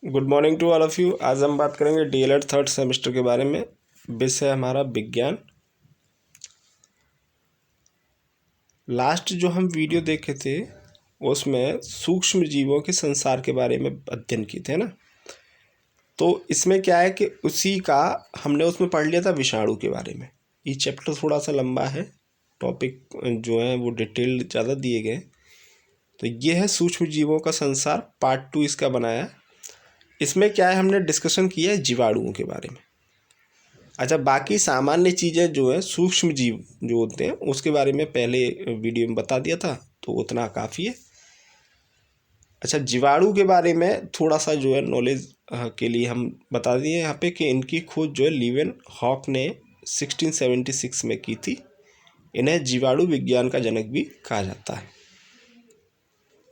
Good morning to all of you. आज हम बात करेंगे डीएलएड थर्ड सेमेस्टर के बारे में। विषय हमारा विज्ञान। लास्ट जो हम वीडियो देखे थे उसमें सूक्ष्म जीवों के संसार के बारे में अध्ययन किए थे ना। तो इसमें क्या है कि उसी का हमने उसमें पढ़ लिया था विषाणु के बारे में। ये चैप्टर थोड़ा सा लंबा है, टॉपिक जो है वो डिटेल्ड ज़्यादा दिए गए। तो ये है सूक्ष्म जीवों का संसार, पार्ट 2 इसका बनाया। इसमें क्या है, हमने डिस्कशन किया है जीवाणुओं के बारे में। अच्छा, बाकी सामान्य चीज़ें जो है सूक्ष्म जीव जो होते हैं उसके बारे में पहले वीडियो में बता दिया था, तो उतना काफ़ी है। अच्छा, जीवाणु के बारे में थोड़ा सा जो है नॉलेज के लिए हम बता दिए यहाँ पे कि इनकी खोज जो है लीवेन हॉक ने 1676 में की थी। इन्हें जीवाणु विज्ञान का जनक भी कहा जाता है।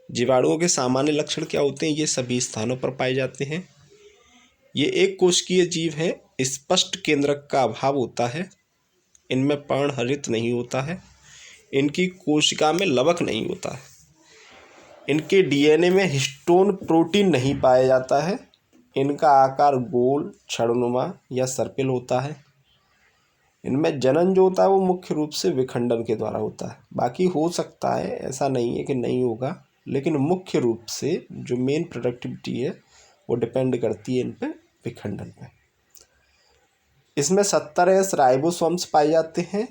जीवाणुओं के सामान्य लक्षण क्या होते हैं? ये सभी स्थानों पर पाए जाते हैं। ये एक कोशिकीय जीव है। स्पष्ट केंद्रक का अभाव होता है। इनमें पर्णहरित नहीं होता है। इनकी कोशिका में लवक नहीं होता है। इनके डीएनए में हिस्टोन प्रोटीन नहीं पाया जाता है। इनका आकार गोल, छड़नुमा या सर्पिल होता है। इनमें जनन जो होता है वो मुख्य रूप से विखंडन के द्वारा होता है। बाकी हो सकता है, ऐसा नहीं है कि नहीं होगा, लेकिन मुख्य रूप से जो मेन प्रोडक्टिविटी है वो डिपेंड करती है इन पे विखंडन पे। इसमें 70 राइबोसोम्स पाए जाते हैं।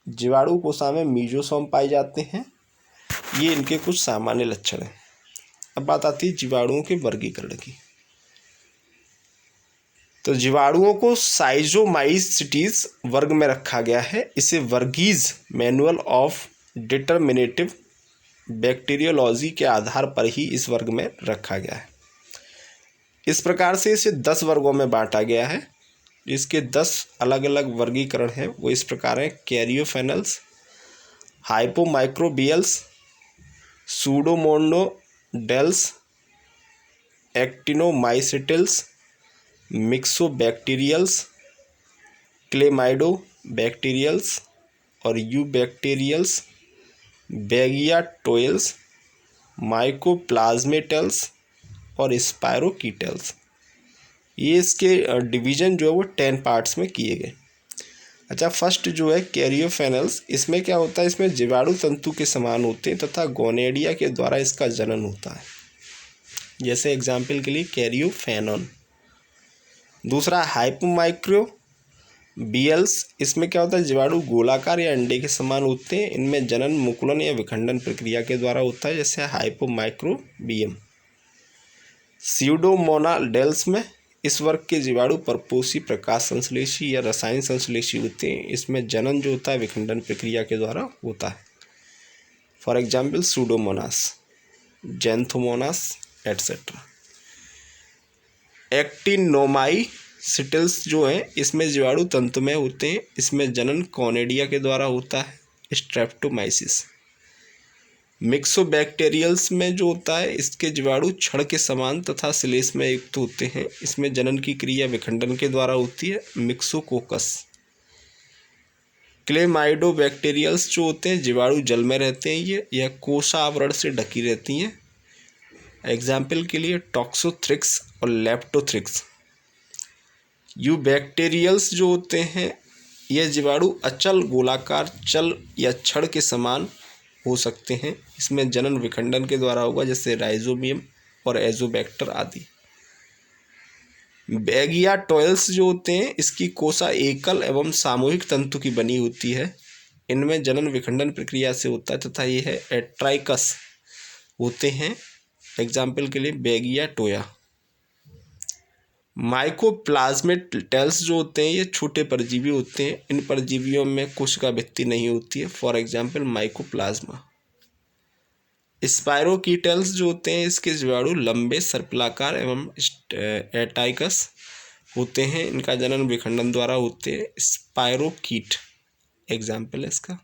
जीवाणु कोशिका में मीजोसोम पाए जाते हैं। ये इनके कुछ सामान्य लक्षण हैं। अब बात आती है जीवाणुओं के वर्गीकरण की। तो जीवाणुओं को साइजोमाइसिटीज वर्ग में रखा गया है। इसे वर्गीज मैनुअल ऑफ डिटरमिनेटिव बैक्टीरियोलॉजी के आधार पर ही इस वर्ग में रखा गया है। इस प्रकार से इसे 10 वर्गों में बांटा गया है। इसके 10 अलग अलग वर्गीकरण हैं, वो इस प्रकार हैं: कैरियोफेनल्स, हाइपोमाइक्रोबियल्स, सूडोमोनाडेल्स, एक्टिनोमाइसिटिल्स, मिक्सोबैक्टीरियल्स, क्लेमाइडोबैक्टीरियल्स और यूबैक्टीरियल्स, बैगियाटोइल्स, माइकोप्लाज्मेटल्स और स्पायरोकीटल्स। ये इसके डिवीज़न जो है वो 10 पार्ट्स में किए गए। अच्छा, फर्स्ट जो है कैरियोफेनल्स, इसमें क्या होता है, इसमें जीवाणु तंतु के समान होते हैं तथा गोनेडिया के द्वारा इसका जनन होता है। जैसे एग्जाम्पल के लिए कैरियोफेनॉन। दूसरा हाइपोमाइक्रोबियल्स, इसमें क्या होता है, जीवाणु गोलाकार या अंडे के समान होते हैं। इनमें जनन मुकुलन या विखंडन प्रक्रिया के द्वारा होता है, जैसे हाइपोमाइक्रोबियम। स्यूडोमोनाडेल्स में इस वर्ग के जीवाणु परपोषी, प्रकाश संश्लेषी या रसायन संश्लेषी होते हैं। इसमें जनन जो होता है विखंडन प्रक्रिया के द्वारा होता है। For example pseudomonas, xanthomonas etcetera. Actinomycetales जो हैं इसमें जीवाणु तंतुमय होते हैं। इसमें जनन कॉनेडिया के द्वारा होता है, स्ट्रेप्टोमाइसिस। मिक्सोबैक्टीरियल्स में जो होता है इसके जीवाणु छड़ के समान तथा श्लेष में युक्त होते हैं। इसमें जनन की क्रिया विखंडन के द्वारा होती है, मिक्सोकोकस। क्लेमाइडोबैक्टीरियल्स जो होते हैं जीवाणु जल में रहते हैं, ये या कोशावरण से ढकी रहती हैं। एग्जाम्पल के लिए टॉक्सोथ्रिक्स और लेप्टोथ्रिक्स। यूबैक्टीरियल्स जो होते हैं ये जीवाणु अचल, गोलाकार, चल या छड़ के समान हो सकते हैं। इसमें जनन विखंडन के द्वारा होगा, जैसे राइजोबियम और एजोबैक्टर आदि। बैगियाटोइल्स जो होते हैं इसकी कोशा एकल एवं सामूहिक तंतु की बनी होती है। इनमें जनन विखंडन प्रक्रिया से होता है तथा ये है एट्राइकस होते हैं। एग्जाम्पल के लिए बैगियाटोया। माइकोप्लाज्मेटल्स जो होते हैं ये छोटे परजीवी होते हैं। इन परजीवियों में कोशिका भित्ति नहीं होती है। For example mycoplasma. स्पायरोकीटल्स जो होते हैं इसके जीवाणु लंबे, सर्पिलाकार एवं एटाइकस होते हैं। इनका जनन विखंडन द्वारा होते हैं। स्पायरोकीट एग्जाम्पल है इसका।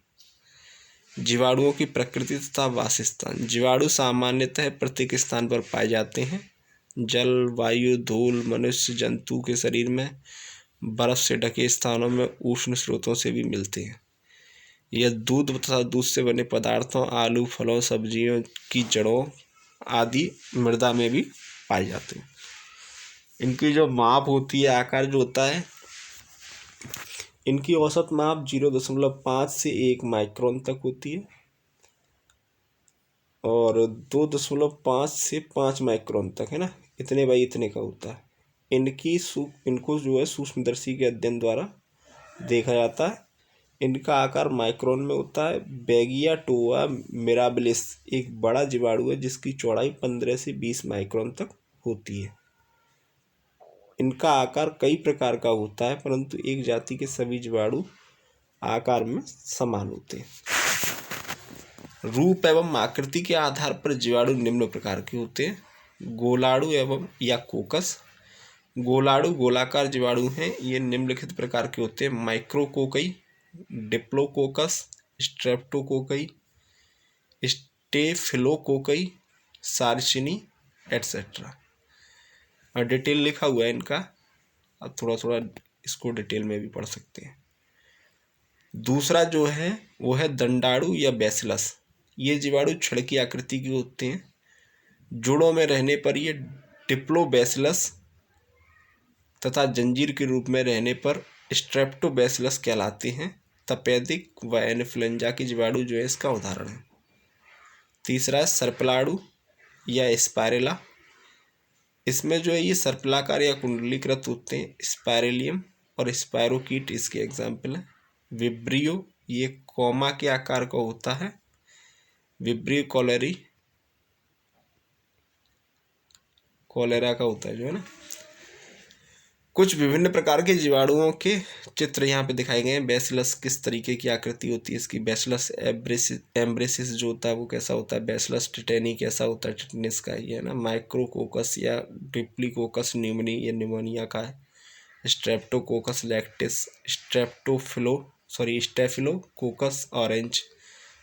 जीवाणुओं की प्रकृति तथा वासस्थान। जीवाणु सामान्यतः प्रत्येक स्थान पर पाए जाते हैं। जल, वायु, धूल, मनुष्य, जंतु के शरीर में, बर्फ से ढके स्थानों में, उष्ण स्रोतों से भी मिलते हैं। यह दूध तथा दूध से बने पदार्थों, आलू, फलों, सब्जियों की जड़ों आदि मृदा में भी पाए जाते हैं। इनकी जो माप होती है, आकार जो होता है, इनकी औसत माप 0.5 से 1 माइक्रोन तक होती है और 2.5 से 5 माइक्रोन तक, है ना, इतने बाई इतने का होता है। इनको जो है सूक्ष्मदर्शी के अध्ययन द्वारा देखा जाता है। इनका आकार माइक्रोन में होता है। बैगिया टोआ मिराबिलिस एक बड़ा जीवाणु है जिसकी चौड़ाई 15 से 20 माइक्रोन तक होती है। इनका आकार कई प्रकार का होता है, परंतु एक जाति के सभी जीवाणु आकार में समान होते हैं। रूप एवं आकृति के आधार पर जीवाणु निम्न प्रकार के होते हैं: गोलाणु एवं या कोकस। गोलाणु गोलाकार जीवाणु हैं। ये निम्नलिखित प्रकार के होते हैं: माइक्रोकोकई, डिप्लोकोकस, स्ट्रेप्टोकोकई, स्टेफिलोकोकई, सार्सिनी एटसेट्रा। और डिटेल लिखा हुआ है इनका, अब थोड़ा थोड़ा इसको डिटेल में भी पढ़ सकते हैं। दूसरा जो है वो है दंडाणु या बैसिलस। ये जीवाणु छड़ की आकृति के होते हैं। जुड़ों में रहने पर ये डिप्लोबैसिलस तथा जंजीर के रूप में रहने पर स्ट्रेप्टोबैसिलस कहलाते हैं। तपेदिक व एनाफिलेंजा के जीवाणु जो है इसका उदाहरण है। तीसरा है सर्पिलाणु या स्पाइरेला। इसमें जो है ये सर्पिलाकार या कुंडलीकृत होते हैं। स्पाइरेलियम और स्पाइरोकीट इसके एग्जाम्पल हैं। विब्रियो ये कॉमा के आकार का होता है। विब्रियो कोलेरा का होता है जो है ना। कुछ विभिन्न प्रकार के जीवाणुओं के चित्र यहाँ पे दिखाए गए हैं। बैसिलस किस तरीके की आकृति होती है इसकी। बैसिलस एम्ब्रेसिस जो होता है वो कैसा होता है। बैसिलस टिटेनी कैसा होता है, टिटनिस का ये है ना। माइक्रोकोकस या डिप्लीकोकस न्यूमोनी या निमोनिया का है। स्ट्रेप्टोकोकस लैक्टिस, स्टेफिलोकोकस ऑरेंज,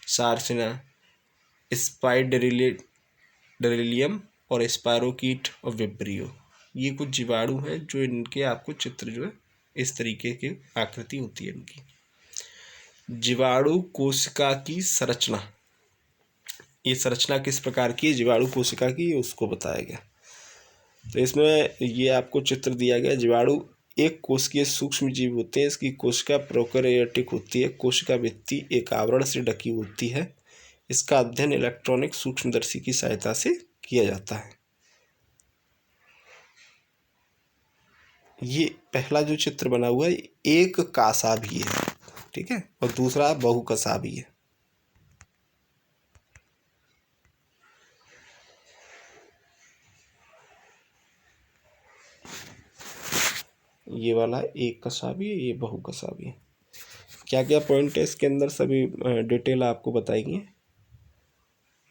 सार्सिना, स्पाइडरेलियम और स्पाइरोकीट और विब्रियो, ये कुछ जीवाणु हैं जो इनके आपको चित्र जो है इस तरीके की आकृति होती है इनकी। जीवाणु कोशिका की संरचना, ये संरचना किस प्रकार की है जीवाणु कोशिका की, उसको बताया गया। तो इसमें ये आपको चित्र दिया गया। जीवाणु एक कोशिकीय सूक्ष्म जीव होते हैं। इसकी कोशिका प्रोकैरियोटिक होती है। कोशिका भित्ति एक आवरण से ढकी होती है। इसका अध्ययन इलेक्ट्रॉनिक सूक्ष्मदर्शी की सहायता से किया जाता है। ये पहला जो चित्र बना हुआ है एक कासा भी है, ठीक है, और दूसरा बहुकसा भी है। ये वाला एक कसा भी है, ये बहुकसा भी है। क्या क्या पॉइंट है इसके अंदर सभी डिटेल आपको बताएंगे।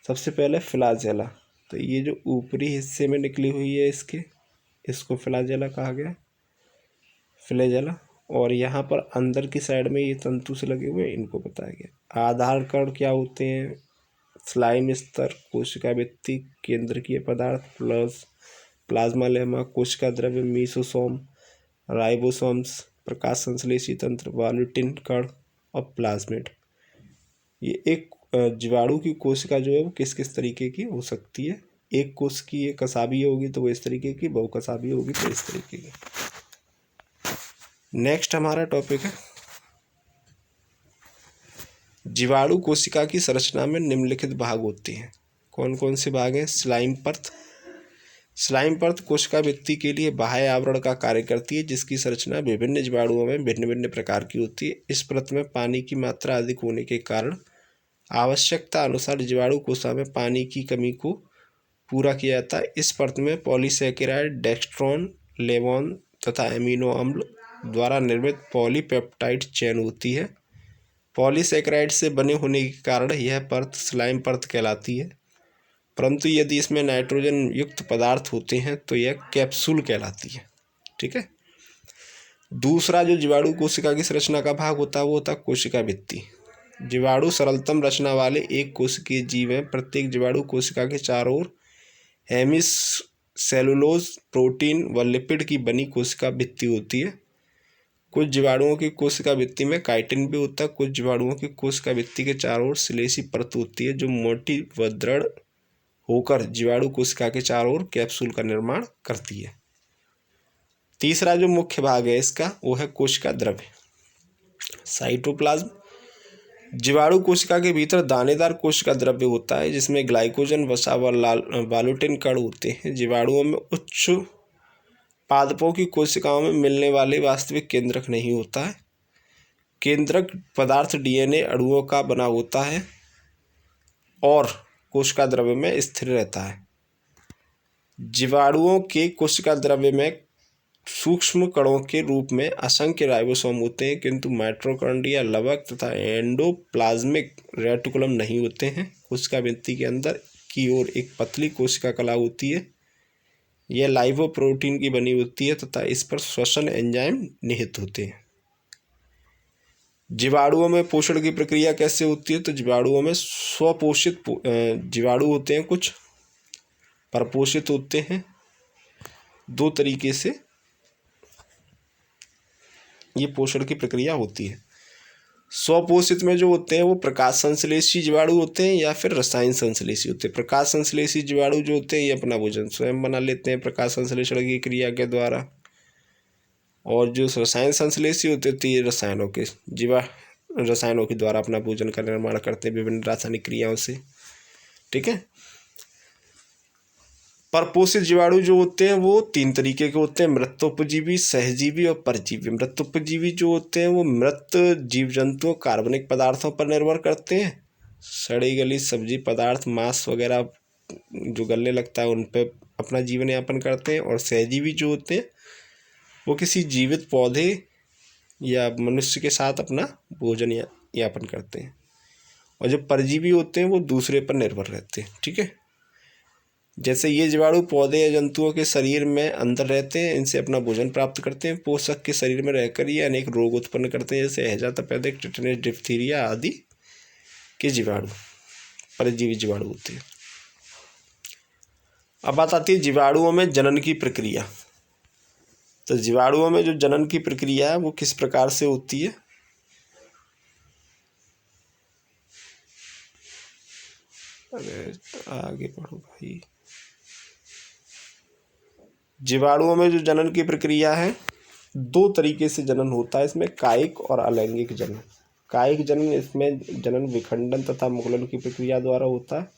सबसे पहले फ्लाजेला, तो ये जो ऊपरी हिस्से में निकली हुई है इसको फ्लाजेला कहा गया, फ्लैजेला। और यहाँ पर अंदर की साइड में ये तंतु से लगे हुए हैं, इनको बताया गया। आधार कण क्या होते हैं। स्लाइम स्तर, कोशिका भित्ति, केंद्रकीय पदार्थ, प्लाज्मा लेमा, कोशिका द्रव्य, मीसोसोम, राइबोसोम्स, प्रकाश संश्लेषी तंत्र, वॉल्यूटिन कण और प्लाज्मिड। ये एक जीवाणु की कोशिका जो है वो किस किस तरीके की हो सकती है। एक कोश की एक कसाबी होगी तो वो इस तरीके की, बहुकसाबी होगी तो इस तरीके की। नेक्स्ट हमारा टॉपिक है जीवाणु कोशिका की संरचना में निम्नलिखित भाग होते हैं। कौन कौन से भाग हैं। स्लाइम परत। स्लाइम परत कोशिका भित्ति के लिए बाह्य आवरण का कार्य करती है, जिसकी संरचना विभिन्न जीवाणुओं में भिन्न भिन्न प्रकार की होती है। इस परत में पानी की मात्रा अधिक होने के कारण आवश्यकता अनुसार जीवाणु कोशिका में पानी की कमी को पूरा किया जाता है। इस परत में पॉलीसैकेराइड, डेक्स्ट्रॉन, लेवोन तथा एमिनो अम्ल द्वारा निर्मित पॉलीपेप्टाइड चेन होती है। पॉलीसैकेराइड से बने होने के कारण यह परत स्लाइम परत कहलाती है, परंतु यदि इसमें नाइट्रोजन युक्त पदार्थ होते हैं तो यह कैप्सूल कहलाती है, ठीक है। दूसरा जो जीवाणु कोशिका की संरचना का भाग होता है वो होता है कोशिका भित्ति। जीवाणु सरलतम रचना वाले एक कोशिकीय जीव हैं। प्रत्येक जीवाणु कोशिका के चारों ओर हेमिस सेलुलोज, प्रोटीन व लिपिड की बनी कोशिका भित्ति होती है। कुछ जीवाणुओं की कोशिका भित्ति में काइटिन भी होता है। कुछ जीवाणुओं की कोशिका भित्ति के चारों ओर श्लेषी परत होती है जो मोटी व दृढ़ होकर जीवाणु कोशिका के चारों ओर कैप्सूल का निर्माण करती है। तीसरा जो मुख्य भाग है इसका वो है कोशिका द्रव्य, साइटोप्लाज्म। जीवाणु कोशिका के भीतर दानेदार कोशिका द्रव्य होता है जिसमें ग्लाइकोजन, वसा व बालुटिन कण होते हैं। जीवाणुओं में उच्च पादपों की कोशिकाओं में मिलने वाले वास्तविक केंद्रक नहीं होता है। केंद्रक पदार्थ डीएनए अणुओं का बना होता है और कोशिका द्रव्य में स्थिर रहता है। जीवाणुओं के कोशिका द्रव्य में सूक्ष्म कणों के रूप में असंख्य राइबोसोम होते हैं, किंतु माइटोकॉन्ड्रिया, लवक तथा एंडोप्लाज्मिक रेटिकुलम नहीं होते हैं। कोशिका भित्ति के अंदर की ओर एक पतली कोशिका कला होती है। यह लाइपोप्रोटीन की बनी होती है तथा इस पर श्वसन एंजाइम निहित होते हैं। जीवाणुओं में पोषण की प्रक्रिया कैसे होती है? तो जीवाणुओं में स्वपोषित जीवाणु होते हैं, कुछ परपोषित होते हैं। दो तरीके से ये पोषण की प्रक्रिया होती है। स्वपोषित में जो होते हैं वो प्रकाश संश्लेषी जीवाणु होते हैं या फिर रसायन संश्लेषी होते हैं। प्रकाश संश्लेषी जीवाणु जो होते हैं ये अपना भोजन स्वयं बना लेते हैं प्रकाश संश्लेषण की क्रिया के द्वारा, और जो रसायन संश्लेषी होते हैं ये रसायनों के द्वारा अपना भोजन का निर्माण करते हैं विभिन्न रासायनिक क्रियाओं से। ठीक है। परपोषित जीवाणु जो होते हैं वो तीन तरीके के होते हैं, मृतोपजीवी, सहजीवी और परजीवी। मृतोपजीवी जो होते हैं वो मृत जीव जंतुओं, कार्बनिक पदार्थों पर निर्भर करते हैं। सड़ी गली सब्जी पदार्थ, मांस वगैरह जो गलने लगता है उन पर अपना जीवन यापन करते हैं। और सहजीवी जो होते हैं वो किसी जीवित पौधे या मनुष्य के साथ अपना भोजन यापन करते हैं। और जो परजीवी होते हैं वो दूसरे पर निर्भर रहते हैं। ठीक है। जैसे ये जीवाणु पौधे या जंतुओं के शरीर में अंदर रहते हैं, इनसे अपना भोजन प्राप्त करते हैं। पोषक के शरीर में रहकर ये अनेक रोग उत्पन्न करते हैं, जैसे हैजा, तपेदिक, टिटनेस, डिप्थीरिया आदि के जीवाणु परजीवी जीवाणु होते हैं। अब बात आती है जीवाणुओं में जनन की प्रक्रिया। तो जीवाणुओं में जो जनन की प्रक्रिया है वो किस प्रकार से होती है? अरे आगे पढ़ो भाई। जीवाणुओं में जो जनन की प्रक्रिया है दो तरीके से जनन होता है इसमें, कायिक और अलैंगिक जनन। कायिक जनन, इसमें जनन विखंडन तथा मुकुलन की प्रक्रिया द्वारा होता है।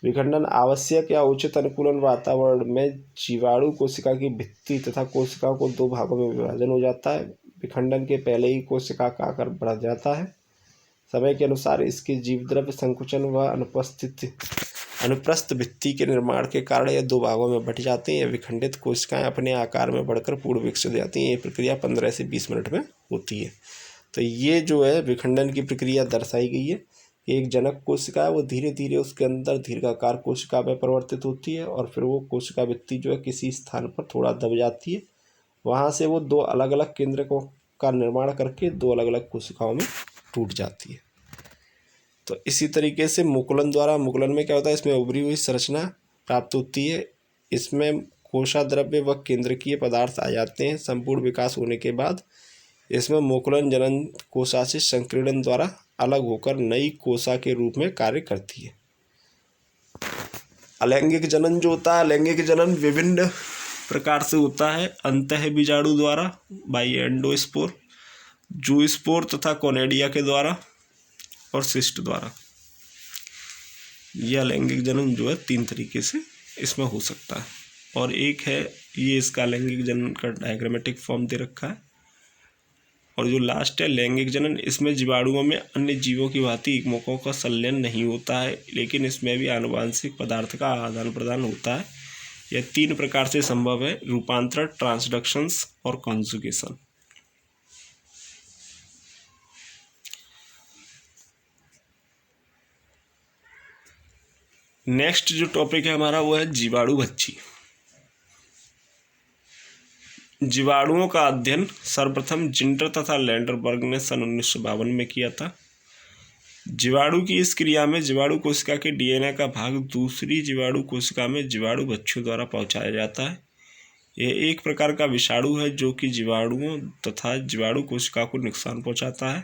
विखंडन आवश्यक या उचित अनुकूलन वातावरण में जीवाणु कोशिका की भित्ति तथा कोशिका को दो भागों में विभाजन हो जाता है। विखंडन के पहले ही कोशिका का आकार बढ़ जाता है। समय के अनुसार इसके जीवद्रव्य संकुचन व अनुप्रस्थ भित्ति के निर्माण के कारण यह दो भागों में बट जाती हैं। विखंडित कोशिकाएं अपने आकार में बढ़कर पूर्ण विकसित हो जाती हैं। ये प्रक्रिया 15 से 20 मिनट में होती है। तो ये जो है विखंडन की प्रक्रिया दर्शाई गई है। एक जनक कोशिका है वो धीरे धीरे उसके अंदर दीर्घाकार कोशिका में परिवर्तित होती है और फिर वो कोशिका भित्ति जो है किसी स्थान पर थोड़ा दब जाती है। वहाँ से वो दो अलग अलग केंद्रकों का निर्माण करके दो अलग अलग कोशिकाओं में टूट जाती है। तो इसी तरीके से मुकुलन द्वारा, मुकुलन में क्या होता है, इसमें उभरी हुई संरचना प्राप्त होती है। इसमें कोशाद्रव्य व केंद्रकीय पदार्थ आ जाते हैं। संपूर्ण विकास होने के बाद इसमें मुकुलन जनन कोशाशय संकीर्णन द्वारा अलग होकर नई कोशा के रूप में कार्य करती है। अलैंगिक जनन जो होता है, अलैंगिक जनन विभिन्न प्रकार से होता है। अंतः बीजाणु द्वारा बाई एंडोस्पोर, जूस्पोर तथा कोनेडिया के द्वारा और सिस्ट द्वारा। यह अलैंगिक जनन जो है तीन तरीके से इसमें हो सकता है। और एक है ये इसका लैंगिक जनन का डायग्रामेटिक फॉर्म दे रखा है। और जो लास्ट है लैंगिक जनन, इसमें जीवाणुओं में अन्य जीवों की भांति एकमोकों का संलयन नहीं होता है, लेकिन इसमें भी आनुवांशिक पदार्थ का आदान प्रदान होता है। यह तीन प्रकार से संभव है, रूपांतरण, ट्रांसडक्शंस और कॉन्जुगेशन। नेक्स्ट जो टॉपिक है हमारा वो है जीवाणुभक्षी। जीवाणुओं का अध्ययन सर्वप्रथम जिंटर तथा लैंडरबर्ग ने सन 1952 में किया था। जीवाणु की इस क्रिया में जीवाणु कोशिका के डीएनए का भाग दूसरी जीवाणु कोशिका में जीवाणुभक्षियों द्वारा पहुंचाया जाता है। यह एक प्रकार का विषाणु है जो कि जीवाणुओं तथा जीवाणु कोशिका को नुकसान पहुंचाता है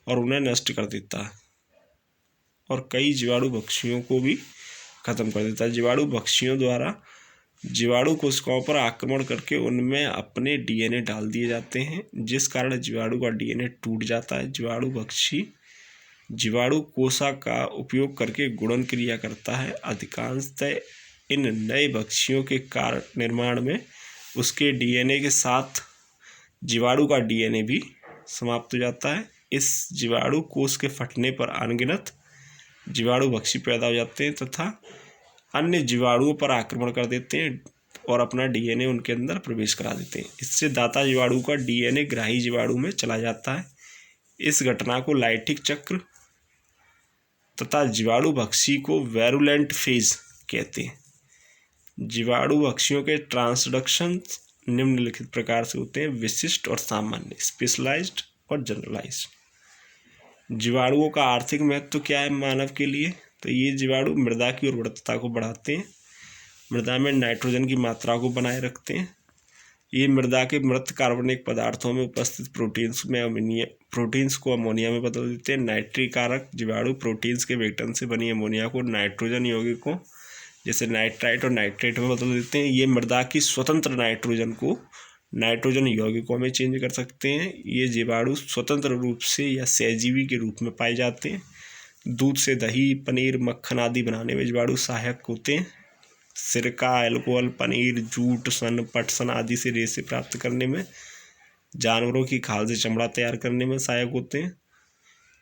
और उन्हें नष्ट कर देता है और कई जीवाणुभक्षियों को भी खत्म कर देता है। जीवाणुभक्षियों द्वारा जीवाणु कोशिकाओं पर आक्रमण करके उनमें अपने डीएनए डाल दिए जाते हैं, जिस कारण जीवाणु का डीएनए टूट जाता है। जीवाणु भक्षी जीवाणु कोशिका का उपयोग करके गुणन क्रिया करता है। अधिकांशतः इन नए भक्षियों के कारण निर्माण में उसके डीएनए के साथ जीवाणु का डीएनए भी समाप्त हो जाता है। इस जीवाणु कोश के फटने पर अनगिनत जीवाणु भक्षी पैदा हो जाते हैं तथा अन्य जीवाणुओं पर आक्रमण कर देते हैं और अपना डीएनए उनके अंदर प्रवेश करा देते हैं। इससे दाता जीवाणु का डीएनए ग्राही जीवाणु में चला जाता है। इस घटना को लाइटिक चक्र तथा जीवाणु भक्षी को वैरुलेंट फेज कहते हैं। जीवाणु भक्षियों के ट्रांसडक्शन निम्नलिखित प्रकार से होते हैं: विशिष्ट और सामान्य, स्पेशलाइज्ड और जनरलाइज्ड। जीवाणुओं का आर्थिक महत्व क्या है मानव के लिए? तो ये जीवाणु मृदा की उर्वरता को बढ़ाते हैं, मृदा में नाइट्रोजन की मात्रा को बनाए रखते हैं। ये मृदा के मृत कार्बनिक पदार्थों में उपस्थित प्रोटीन्स को अमोनिया में बदल देते हैं। नाइट्रीकारक जीवाणु प्रोटीन्स के विघटन से बनी अमोनिया को नाइट्रोजन यौगिकों जैसे नाइट्राइट और नाइट्रेट में बदल देते हैं। ये मृदा की स्वतंत्र नाइट्रोजन को नाइट्रोजन यौगिकों में चेंज कर सकते हैं। ये जीवाणु स्वतंत्र रूप से या सहजीवी के रूप में पाए जाते हैं। दूध से दही, पनीर, मक्खन आदि बनाने में जीवाणु सहायक होते हैं। सिरका, अल्कोहल, पनीर, जूट, सन, पटसन आदि से रेशे प्राप्त करने में, जानवरों की खाल से चमड़ा तैयार करने में सहायक होते हैं।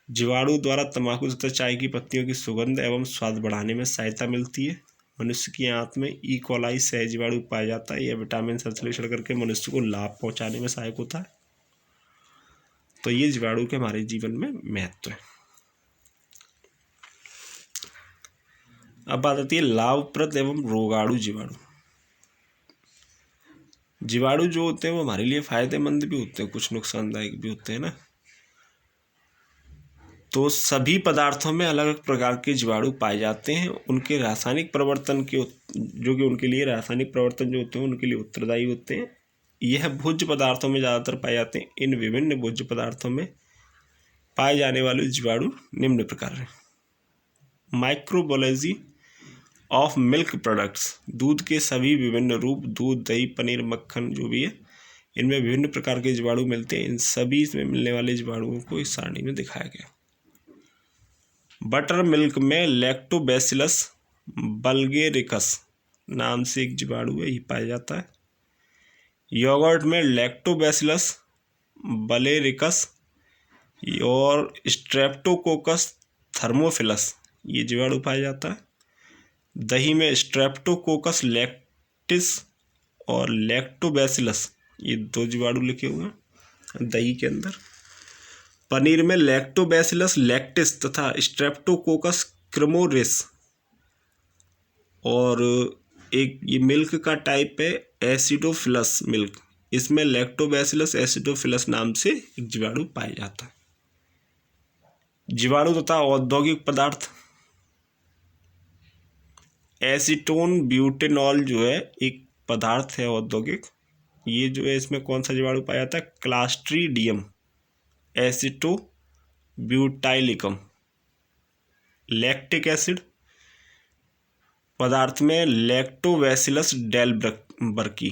जीवाणु द्वारा तंबाकू तथा चाय की पत्तियों की सुगंध एवं स्वाद बढ़ाने में सहायता मिलती है। मनुष्य की आंत में ई कोलाई सहजीवाणु पाया जाता है। यह विटामिन संश्लेषण करके मनुष्य को लाभ पहुंचाने में सहायक होता है। तो ये जीवाणु के हमारे जीवन में महत्व है। अब बात आती है लाभप्रद एवं रोगाणु जीवाणु। जीवाणु जो होते हैं वो हमारे लिए फायदेमंद भी होते हैं, कुछ नुकसानदायक भी होते हैं ना। तो सभी पदार्थों में अलग अलग प्रकार के जीवाणु पाए जाते हैं। उनके रासायनिक प्रवर्तन के जो कि उनके लिए रासायनिक प्रवर्तन जो होते हैं उनके लिए उत्तरदायी होते हैं। यह भोज्य पदार्थों में ज़्यादातर पाए जाते हैं। इन विभिन्न भोज्य पदार्थों में पाए जाने वाले जीवाणु निम्न प्रकार हैं: माइक्रोबायोलॉजी ऑफ मिल्क प्रोडक्ट्स, दूध के सभी विभिन्न रूप, दूध, दही, पनीर, मक्खन जो भी है, इनमें विभिन्न प्रकार के जीवाणु मिलते हैं। इन सभी में मिलने वाले जीवाणुओं को इस सारणी में दिखाया गया। बटर मिल्क में लैक्टोबैसिलस बल्गेरिकस नाम से एक जीवाणु है, ये पाया जाता है। योगर्ट में लैक्टोबैसिलस बलेरिकस और स्ट्रेप्टोकोकस थर्मोफिलस ये जीवाणु पाया जाता है। दही में स्ट्रेप्टोकोकस लैक्टिस और लैक्टोबैसिलस ये दो जीवाणु लिखे हुए हैं दही के अंदर। पनीर में लैक्टोबैसिलस लैक्टिस तथा स्ट्रेप्टोकोकस क्रेमोरिस, और एक ये मिल्क का टाइप है एसिडोफिलस मिल्क, इसमें लैक्टोबैसिलस एसिडोफिलस नाम से एक जीवाणु पाया जाता है। जीवाणु तथा औद्योगिक पदार्थ, एसीटोन ब्यूटेनॉल जो है एक पदार्थ है औद्योगिक, ये जो है इसमें कौन सा जीवाणु पाया जाता है? Clostridium एसिटो butylicum. लैक्टिक एसिड पदार्थ में लैक्टोबैसिलस डेलबर्की।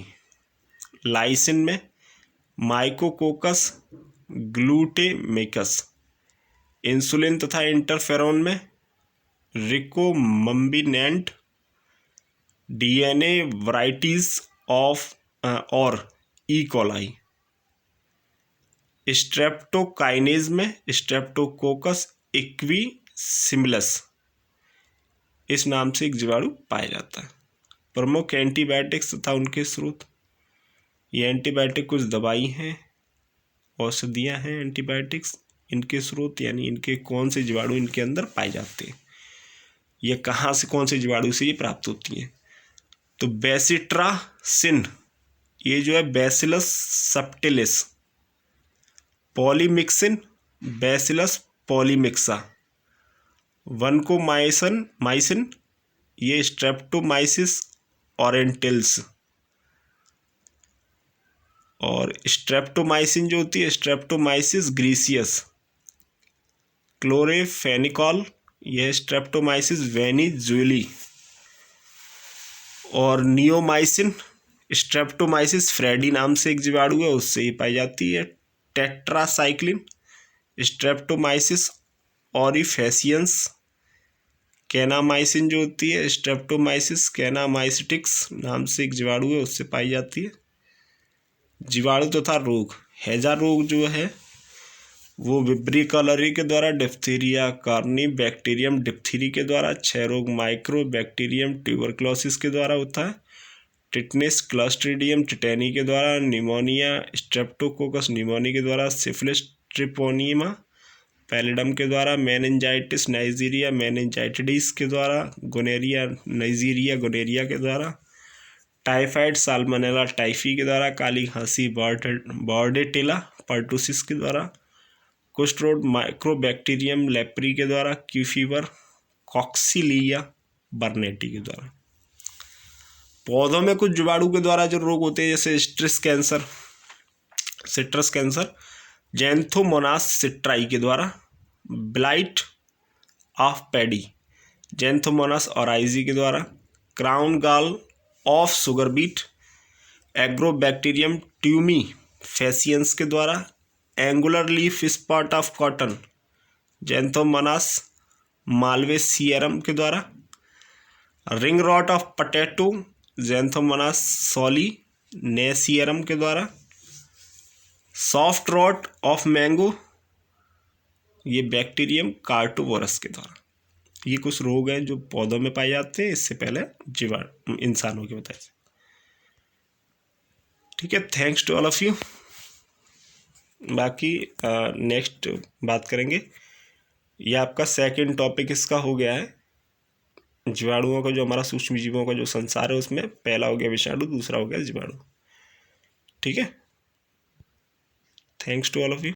लाइसिन में माइकोकोकस ग्लूटेमिकस। इंसुलिन तथा इंटरफेरोन में रिकोम्बिनेंट डीएनए वैराइटीज ऑफ और ई कोलाई। स्ट्रेप्टोकाइनेज में स्ट्रेप्टोकोकस इक्विसिमिलस इस नाम से एक जीवाणु पाया जाता है। प्रमुख एंटीबायोटिक्स तथा उनके स्रोत, ये एंटीबायोटिक कुछ दवाई हैं, औषधियाँ हैं एंटीबायोटिक्स। इनके स्रोत यानी इनके कौन से जीवाणु इनके अंदर पाए जाते हैं, ये कहाँ से कौन से जीवाणु से ये प्राप्त होती हैं। तो बेसिट्रासिन ये जो है bacillus subtilis. Polymyxin bacillus polymyxa. Vancomycin ये स्ट्रेप्टोमाइसिस ओरेंटिल्स। और स्ट्रेप्टोमाइसिन जो होती है स्ट्रेप्टोमाइसिस ग्रीसियस। क्लोरेफेनिकॉल यह स्ट्रेप्टोमाइसिस वेनिजुएली। और नियोमाइसिन, स्ट्रेप्टोमाइसिस फ्रेडी नाम से एक जीवाणु है, उससे ही पाई जाती है। टेट्रासाइक्लिन, स्ट्रेप्टोमाइसिस ऑरिफेसियंस, कैनामाइसिन जो होती है, स्ट्रेप्टोमाइसिस कैनामाइसिटिक्स नाम से एक जीवाणु है, उससे पाई जाती है। जीवाणु तथा रोग, हैजा रोग जो है वो विब्री कॉलरी के द्वारा, डिप्थीरिया कार्नी बैक्टीरियम डिप्थीरी के द्वारा, क्षय रोग माइक्रो बैक्टीरियम ट्यूबरक्लोसिस के द्वारा होता है। टिटनेस क्लस्ट्रीडियम टिटेनी के द्वारा, निमोनिया स्ट्रेप्टोकोकस निमोनी के द्वारा, सिफिलिस ट्रिपोनीमा पैलिडम के द्वारा, मेनिंजाइटिस नाइजीरिया मेनिंजाइटिडिस के द्वारा, गोनेरिया नाइजीरिया गोनेरिया के द्वारा, टाइफाइड साल्मोनेला टाइफी के द्वारा, काली खांसी बॉर्डेटेला पर्टुसिस के द्वारा, कुष्ठ रोग माइक्रोबैक्टीरियम लेप्री के द्वारा, क्यू फीवर कॉक्सिलिया बर्नेटी के द्वारा। पौधों में कुछ जीवाणु के द्वारा जो रोग होते हैं जैसे सिट्रस कैंसर जैंथोमोनास सिट्राई के द्वारा, blight of paddy xanthomonas oryzae के द्वारा, crown gall of sugar beet agrobacterium tumefaciens के द्वारा, angular leaf spot of cotton xanthomonas malvacearum के द्वारा, ring rot of potato xanthomonas solanacearum के द्वारा, सॉफ्ट रॉट ऑफ मैंगो ये बैक्टीरियम कार्टोवोरस के द्वारा। ये कुछ रोग हैं जो पौधों में पाए जाते हैं, इससे पहले जीवाणु इंसानों के बताए। ठीक है, thanks to all of you. बाकी नेक्स्ट बात करेंगे। ये आपका सेकंड टॉपिक इसका हो गया है, जीवाणुओं का जो हमारा सूक्ष्म जीवों का जो संसार है उसमें पहला हो गया विषाणु, दूसरा हो गया जीवाणु। ठीक है, thanks to all of you.